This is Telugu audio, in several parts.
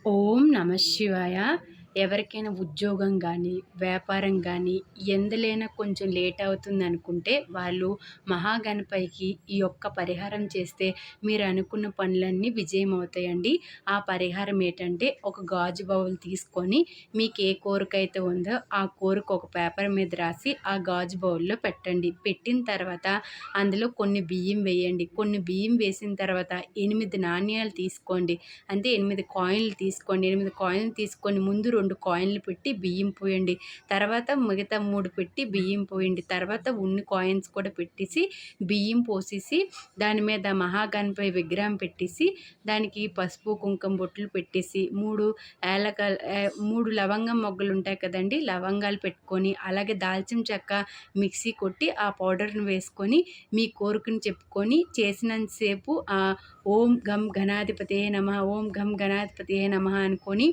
ఓం నమ శివాయ. ఎవరికైనా ఉద్యోగం గానీ, వ్యాపారం గానీ ఎందులైనా కొంచెం లేట్ అవుతుందనుకుంటే, వాళ్ళు మహాగణపతికి ఈ యొక్క పరిహారం చేస్తే మీరు అనుకున్న పనులన్నీ విజయమవుతాయండి. ఆ పరిహారం ఏంటంటే, ఒక గాజు బౌల్ తీసుకొని మీకు ఏ కోరికైతే ఉందో ఆ కోరిక ఒక పేపర్ మీద రాసి ఆ గాజు బౌల్‌లో పెట్టండి. పెట్టిన తర్వాత అందులో కొన్ని బియ్యం వేయండి. కొన్ని బియ్యం వేసిన తర్వాత 8 నాణ్యాలు తీసుకోండి. అంటే 8 కాయిన్‌లు తీసుకోండి. 8 కాయిన్‌లు తీసుకొని ముందు 2 కాయిన్‌లు పెట్టి బియ్యం పోయండి. తర్వాత మిగతా 3 పెట్టి బియ్యం పోయండి. తర్వాత ఉన్ని కాయిన్స్ కూడా పెట్టేసి బియ్యం పోసేసి దాని మీద మహాగణపతి విగ్రహం పెట్టేసి దానికి పసుపు, కుంకుమ బొట్లు పెట్టేసి 3 లవంగం మొగ్గలుంటాయి కదండీ! లవంగాలు పెట్టుకొని అలాగే దాల్చిన చెక్క మిక్సీ కొట్టి ఆ పౌడర్‌ని వేసుకొని మీ కోరికను చెప్పుకొని చేసినంత సేపు ఓం గం గణాధిపతయే నమః, ఓం గం గణాధిపతయే నమః అనుకొని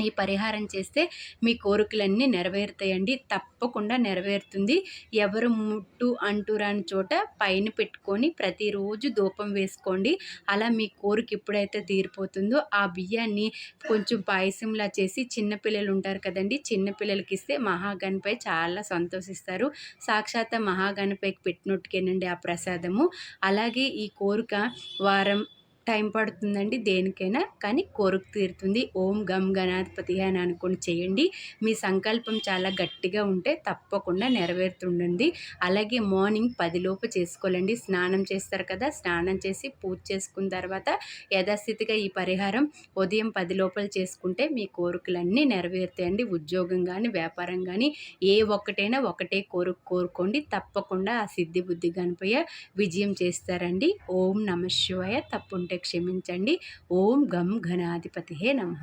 ఈ పరిహారం చేస్తే మీ కోరికలన్నీ నెరవేరుతాయండి. తప్పకుండా నెరవేరుతుంది. ఎవరు ముట్టు అంటురాని చోట పైన పెట్టుకొని ప్రతిరోజు ధూపం వేసుకోండి. అలా మీ కోరిక ఎప్పుడైతే తీరిపోతుందో ఆ బియ్యాన్ని కొంచెం పాయసంలా చేసి చిన్న పిల్లలు ఉంటారు కదండీ! చిన్న పిల్లలకిస్తే మహాగణపతి చాలా సంతోషిస్తారు. సాక్షాత్ మహాగణపతికి పెట్టినట్టుకేనండి ఆ ప్రసాదము. అలాగే ఈ కోరిక వారం టైం పడుతుందండి దేనికైనా. కానీ కోరిక తీరుతుంది. ఓం గం గణాధిపతియే అని అనుకోని చేయండి. మీ సంకల్పం చాలా గట్టిగా ఉంటే తప్పకుండా నెరవేరుతుందండి. అలాగే మార్నింగ్ 10 లోపు చేసుకోవాలండి. స్నానం చేస్తారు కదా! స్నానం చేసి పూజ చేసుకున్న తర్వాత యథాస్థితిగా ఈ పరిహారం ఉదయం 10 లోపల చేసుకుంటే మీ కోరికలన్నీ నెరవేరుతాయండి. ఉద్యోగం గానీ, వ్యాపారం గానీ ఏ ఒక్కటైనా ఒకటే కోరుకోండి. తప్పకుండా ఆ సిద్ధి బుద్ధి గణపయ్య విజయం చేస్తారండి. ఓం నమ శివాయ. తప్పుంటే క్షమించండి. ఓం గం గణాధిపతియే నమః.